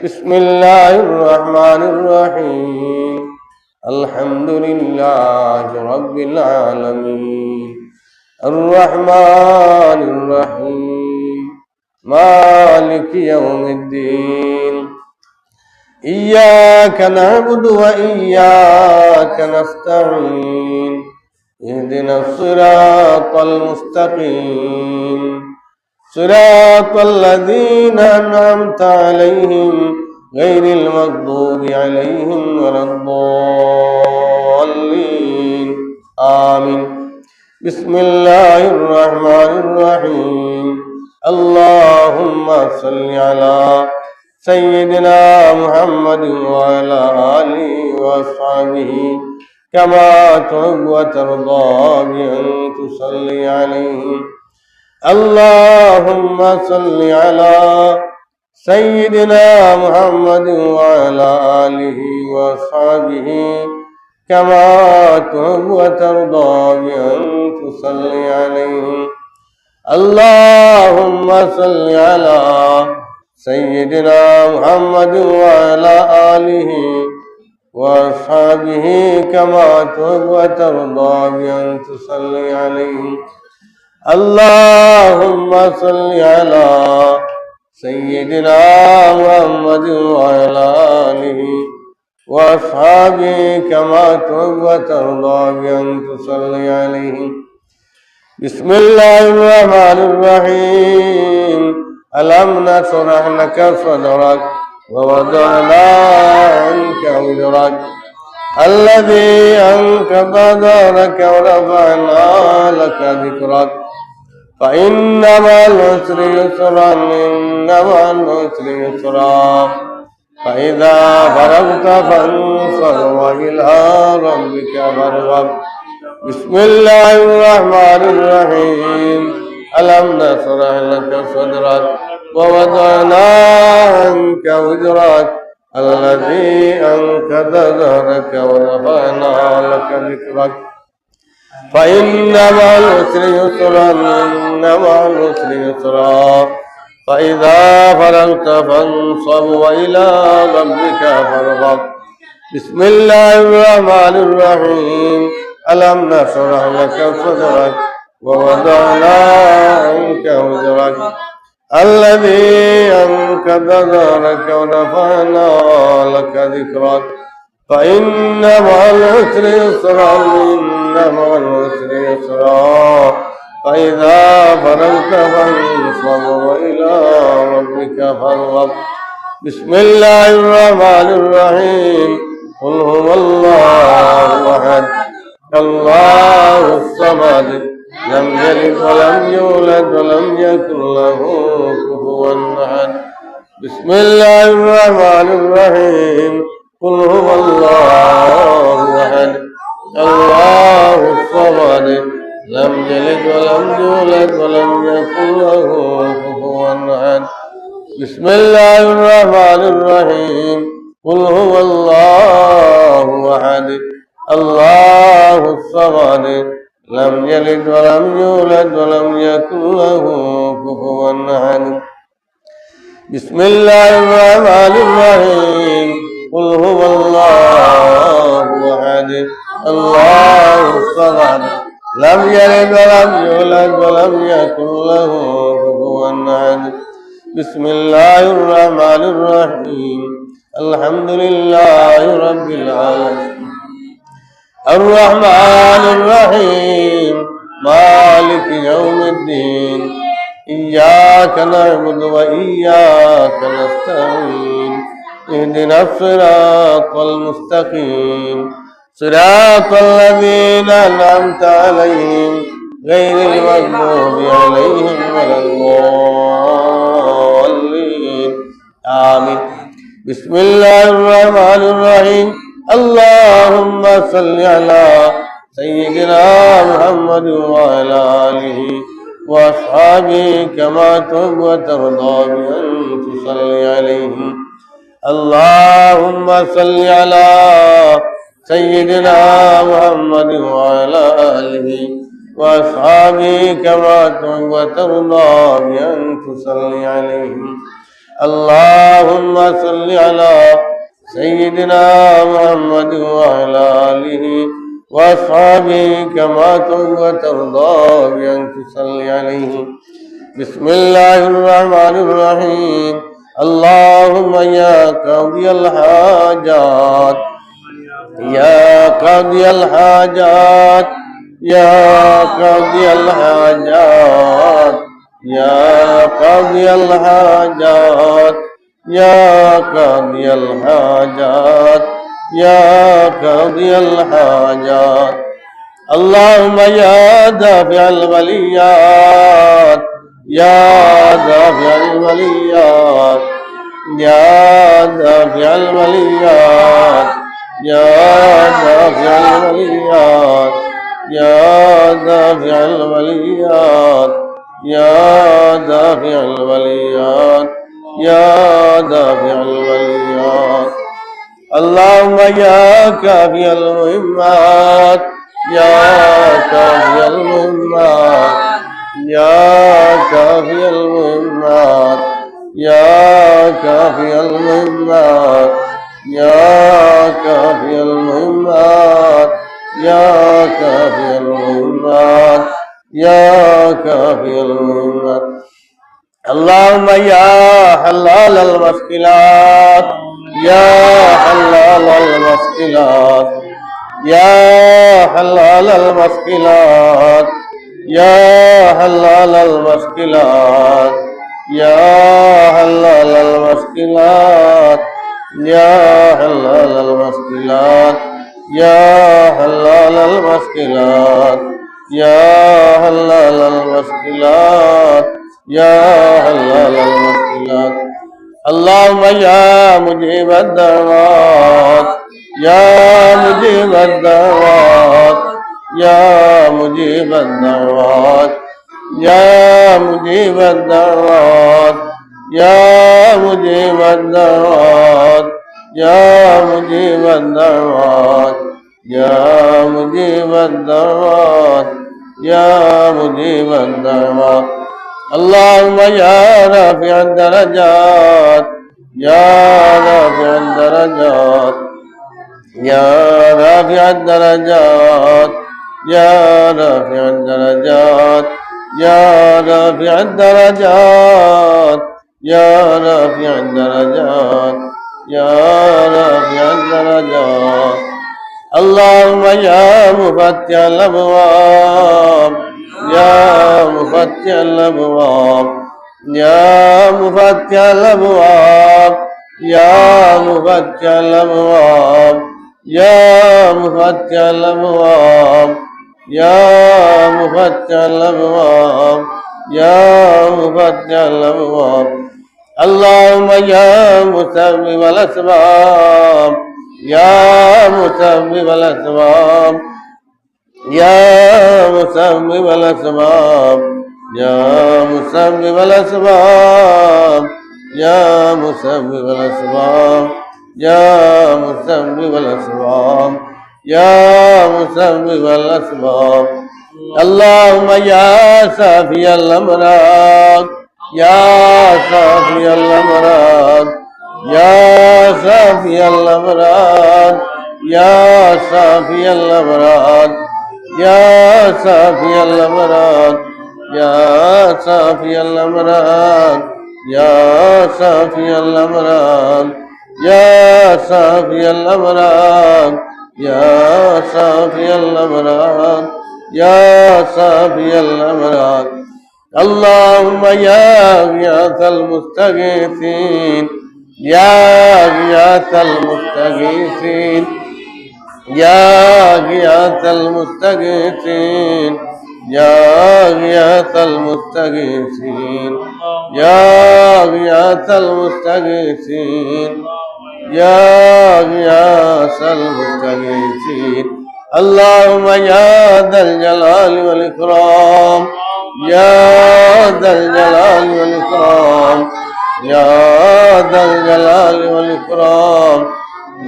بسم الله الرحمن الرحيم الحمد لله رب العالمين الرحمن الرحيم مالك يوم الدين إياك نعبد وإياك نستعين اهدنا الصراط المستقيم صراط الذين أنعمت عليهم غير المغضوب عليهم ولا الضالين آمين بسم الله الرحمن الرحيم اللهم صل على سيدنا محمد وعلى آله وأصحابه كما تحب وترضى بأن تصلي عليهم اللهم صل على سيدنا محمد وعلى آله وأصحابه كما تحب وترضى بأن تصلي عليهم اللهم صل على سيدنا محمد وعلى آله وأصحابه كما تحب وترضى بأن تصلي عليهم اللهم صل على سيدنا محمد وعلى آله وأصحابه كما تحب وترضى بأن تصلي عليهم بسم الله الرحمن الرحيم ألم نشرح لك صدرك ووضعنا عنك وزرك الذي أنقض ظهرك ورفعنا لك ذكرك فإن مع العسر يسرا إن مع العسر يسرا فإذا فرغت فانصب وإلى ربك فارغب بسم الله الرحمن الرحيم ألم نشرح لك صدرك ووضعنا عنك وزرك الذي أنقض ظهرك ورفعنا لك ذكرك فإن مع العسر يسرا إن مع العسر يسرا فإذا فرغت فانصب وإلى ربك فارغب بسم الله الرحمن الرحيم ألم نشرح لك صدرك ووضعنا عنك وزرك الذي أنقض ظهرك ورفعنا لك ذكرك فإن مع العسر يسرا إن مع العسر يسرا فإذا فرغت فانصب وإلى ربك فارغب بسم الله الرحمن الرحيم قل هو الله أحد الله الصمد لم يلد ولم يولد ولم يكن له كفوا أحد بسم الله الرحمن الرحيم قل هو الله أحد الله الصمد لم يلد ولم يولد ولم يكن له كفوا أحد بسم الله الرحمن الرحيم قل هو الله أحد الله الصمد لم يلد ولم يولد ولم يكن له كفوا أحد بسم الله الرحمن الرحيم قل هو الله أحد الله الصمد لم يلد ولم يولد ولم يكن له كفوا أحد بسم الله الرحمن الرحيم الحمد لله رب العالمين الرحمن الرحيم مالك يوم الدين إياك نعبد وإياك نستعين اهدنا الصراط المستقيم صراط الذين أنعمت عليهم غير المغضوب عليهم ولا الضالين آمين بسم الله الرحمن الرحيم اللهم صل على سيدنا محمد وعلى آله وأصحابه كما تحب وترضى بأن تصلي عليهم اللهم صل على سيدنا محمد وعلى آله وأصحابه كما تحب وترضى بأن تصلي عليهم اللهم صل على سيدنا محمد وعلى آله وأصحابه كما تحب وترضى بأن تصلي عليه. بسم الله الرحمن الرحيم. اللهم يا قاضي الحاجات يا قاضي الحاجات يا قاضي الحاجات يا قاضي الحاجات يا قاضي الحاجات يا قاضي الحاجات. اللهم يا دافع البليات يا دافع البليات يا دافع البليات يا دافع البليات يا دافع البليات يا دافع البليات يا دافع البليات. اللهم يا كافي المهمات يا كافي المهمات يا كافي المهمات يا كافي المهمات يا كافي المهمات يا كافي المهمات يا كافي المهمات. اللهم يا حلال المشكلات يا حلال المشكلات يا حلال المشكلات يا حلال المشكلات يا حلال المشكلات يا حلال المشكلات يا حلال المشكلات يا حلال المشكلات يا حلال المشكلات. اللهم يا مجيب الدعوات يا مجيب الدعوات يا مجيب الدعوات يا مجيب الدعوات يا مجيب الدعوات يا مجيب الدعوات يا مجيب الدعوات يا مجيب الدعوات. اللهم يا رافع الدرجات يا رافع الدرجات يا رافع الدرجات يا رافع الدرجات يا رافع الدرجات يا رافع الدرجات يا رافع الدرجات. اللهم يا مفتح الأبواب يا مفتح الأبواب يا مفتح الأبواب يا مفتح الأبواب يا مفتح الأبواب يا مفتح الأبواب يا مفتح الأبواب. اللهم يا مسبب الأسباب يا مسبب الأسباب يا مسبب الأسباب يا مسبب الأسباب يا مسبب الأسباب يا مسبب الأسباب يا مسبب الأسباب. اللهم يا شافي الأمراض يا شافي الأمراض يا شافي الأمراض يا شافي الأمراض يا شافي الأمراض يا شافي الأمراض يا شافي الأمراض يا شافي الأمراض يا شافي الأمراض يا شافي الأمراض. اللهم يا غياث المستغيثين يا غياث المستغيثين يا غياث المستغيثين يا غياث المستغيثين يا غياث المستغيثين يا غياث المستغيثين. اللهم يا ذا الجلال والإكرام يا ذا الجلال والإكرام يا ذا الجلال والإكرام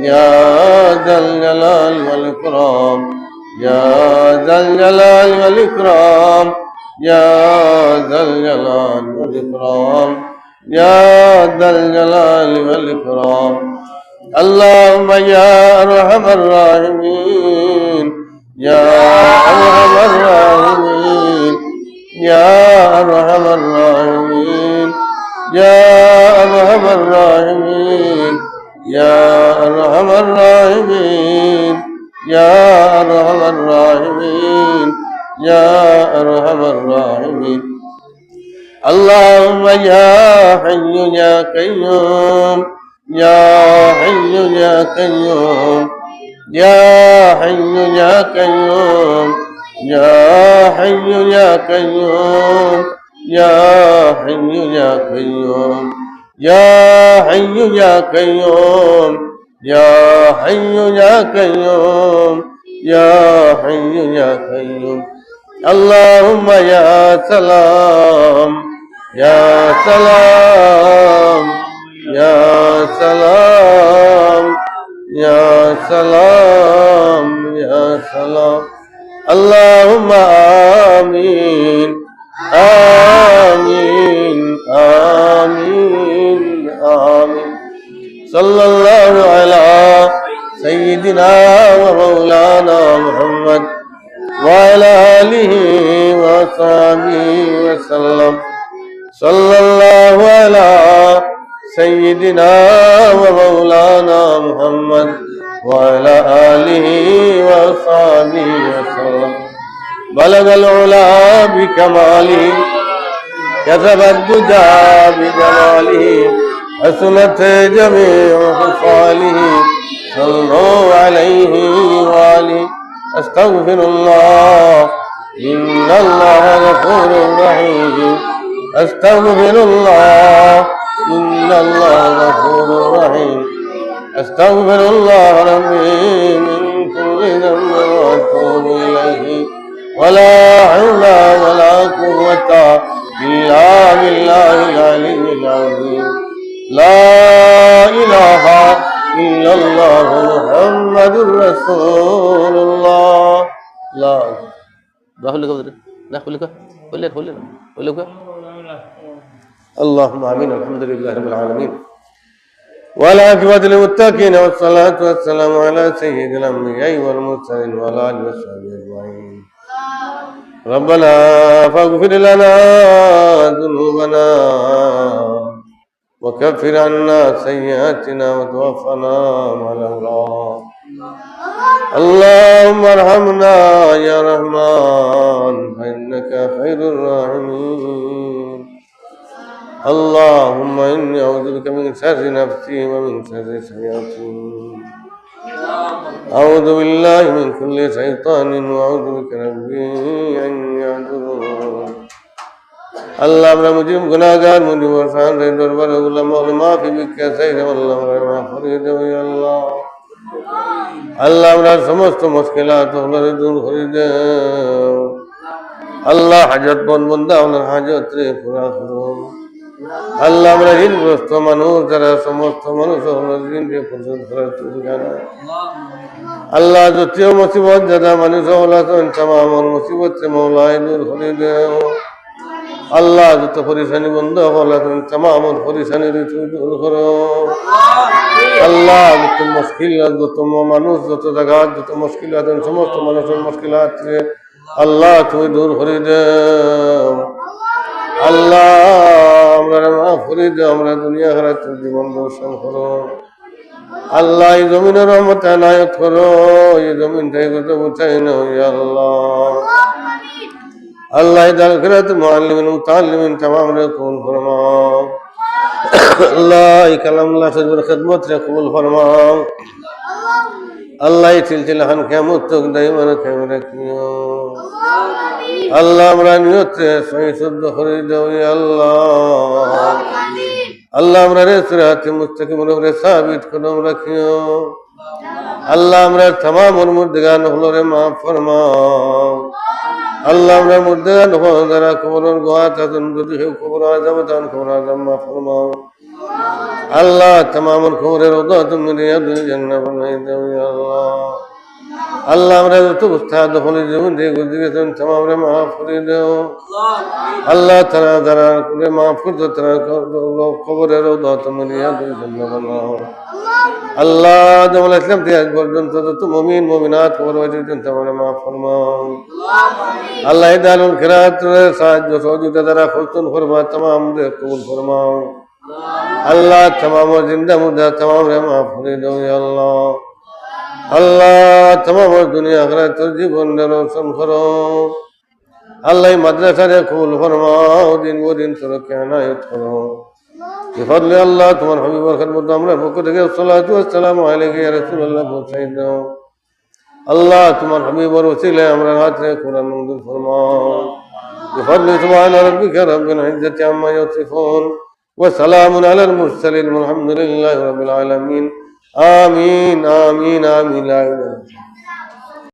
يا ذا الجلال والإكرام يا ذا الجلال والإكرام يا ذا الجلال والإكرام يا ذا الجلال والإكرام. اللهم يا أرحم الراحمين يا أرحم الراحمين يا أرحم الراحمين يا أرحم الراحمين يا أرحم الراحمين يا أرحم الراحمين يا أرحم الراحمين. اللهم يا حي يا قيوم يا حي يا قيوم يا حي يا قيوم يا حي يا قيوم يا حي يا قيوم يا حي يا قيوم يا حي يا قيوم يا حي يا قيوم. اللهم يا سلام يا سلام يا سلام يا سلام يا سلام. اللهم آمين آمين آمين آمين. صلى الله على سيدنا ومولانا محمد وعلى آله وصحبه وسلم. صلى الله على سيدنا ومولانا محمد وعلى آله وصحبه وسلم. بلغ العلا بكماله كسب الدجى بجماله حسنت جميع خصاله. صلوا عليه وآله. أستغفر الله إن الله غفور رحيم. أستغفر الله إن الله غفور رحيم. أستغفر الله ربي من كل ذنب وأتوب إليه. ولا حول ولا قوة إلا بالله العلي العظيم. لا إله إلا الله محمد رسول الله. لا اللهم آمين. الحمد لله رب العالمين والعاقبة للمتقين والصلاة والسلام على سيد الأنبياء والمرسلين وعلى آله وصحبه أجمعين. ربنا فاغفر لنا ذنوبنا وكفر عنا سيئاتنا وتوفنا مع الأبرار. اللهم ارحمنا يا رحمن فإنك خير الراحمين. اللهم إني أعوذ بك من شر نفسي ومن شر الشياطين. أعوذ بالله من كل شيطان وأعوذ بك ربي أن يحضرون. আল্লাহ আমরা মুজিব গুনাহগার মুজিব ওরফান রে দরবারে উলামা মাফি বিকা সাইরে আল্লাহ আমরা করে দেব আল্লাহ। আল্লাহ আমরা সমস্ত মুশকিলাত ওগুলো দূর করে দাও আল্লাহ। হাজত বন্দা ওনার হাজত রে পুরা করো আল্লাহ। আমরা ঋণগ্রস্ত মানুষ যারা সমস্ত মানুষ ওনার ঋণ রে পরিশোধ করার তৌফিক দান আল্লাহ। যতীয় মুসিবত যারা মানুষ ওলা तमाम মুসিবত রে মওলায় দূর করে দাও আল্লাহ। যত পরিশানি বন্ধ হল तमाम পরিশানি দূর করো আল্লাহ। যত মুশকিল যত মানুষ যত জায়গা যত মুশকিল আছে সমস্ত মানুষের মুশকিলাত আল্লাহ তুমি দূর করে দাও আল্লাহ। আমরা মাফ করে দাও। আমরা দুনিয়া আখিরাত জীবন দর্শন করো আল্লাহ। এই জমিনের রহমত এনায়েত করো। এই জমিন থেকে কত উঠাই না আল্লাহ। আল্লাহ দালখরাত মুআল্লিমিন মুতাআল্লিমিন तमाम রে কবুল ফরমাও আল্লাহ। এই কালামুল্লাহ শরীফের খিদমত রে কবুল ফরমাও আল্লাহ। এই সিলসিলা খান কিয়ামত তক দাইমান কায়েম রাখিও আল্লাহ। আমরা নিয়ত সহি শুদ্ধ করে দাও আল্লাহ। আল্লাহ আমরা রে সিরাত মুস্তাকিম রে সাবিত কদম রাখিও আল্লাহ। আমরা तमाम মুরদগান হলো রে মাফ ফরমাও আল্লাহ। আমরা মুর্দান যারা কবরের গোয়াত আছেন যদি কেউ কবর আযাব দান কবর আযাব মাফ ফরমাও আল্লাহ। तमाम কবরের রওদা তুমি রিয়াদুল জান্নাহ বানাই দাও আল্লাহ। আল্লাহ আমরা যত উস্তাদ হলে যেমন যে গুজরে গেছেন তমাম রে মাফ করে দাও আল্লাহ তারা যারা করে মাফ করতে তারা খবরের দতমনিয়া দুই জন্য বানাও আল্লাহ জামাল ইসলাম থেকে আজ পর্যন্ত যত মুমিন মুমিনাত খবর হয়েছেন তমাম রে মাফ ফরমাও আল্লাহ দালুল খিরাত সাহায্য সহযোগিতা দ্বারা খুলতুন ফরমা তমাম রে কবুল ফরমাও আল্লাহ তমাম জিন্দা মুর্দা তমাম রে মাফ করে দাও ইয়া আল্লাহ আল্লাহ তমাম দুনিয়া আখিরাত জীবন রোশন করো আল্লাহ মাদ্রাসা রে কবুল ফরমাও দিন ও দিন তরকে আনায়ত করো বিফadli আল্লাহ তোমার হাবিবের খিদমত আমরা পক্ষ থেকে সালাতু ওয়া সালামু আলাইকা ইয়া রাসূলুল্লাহ পৌঁছাই দাও আল্লাহ তোমার হাবিবের ওসিলায় আমরা রাতে কোরআন মঞ্জুর ফরমাও বিফadli সুবহান রাব্বিকা রাব্বিল ইজ্জাতি আম্মা ইয়াসিফুন ওয়া সালামুন আলাল মুরসালিন ওয়ালহামদুলিল্লাহি রাব্বিল আলামিন আমিন আমিন আমিন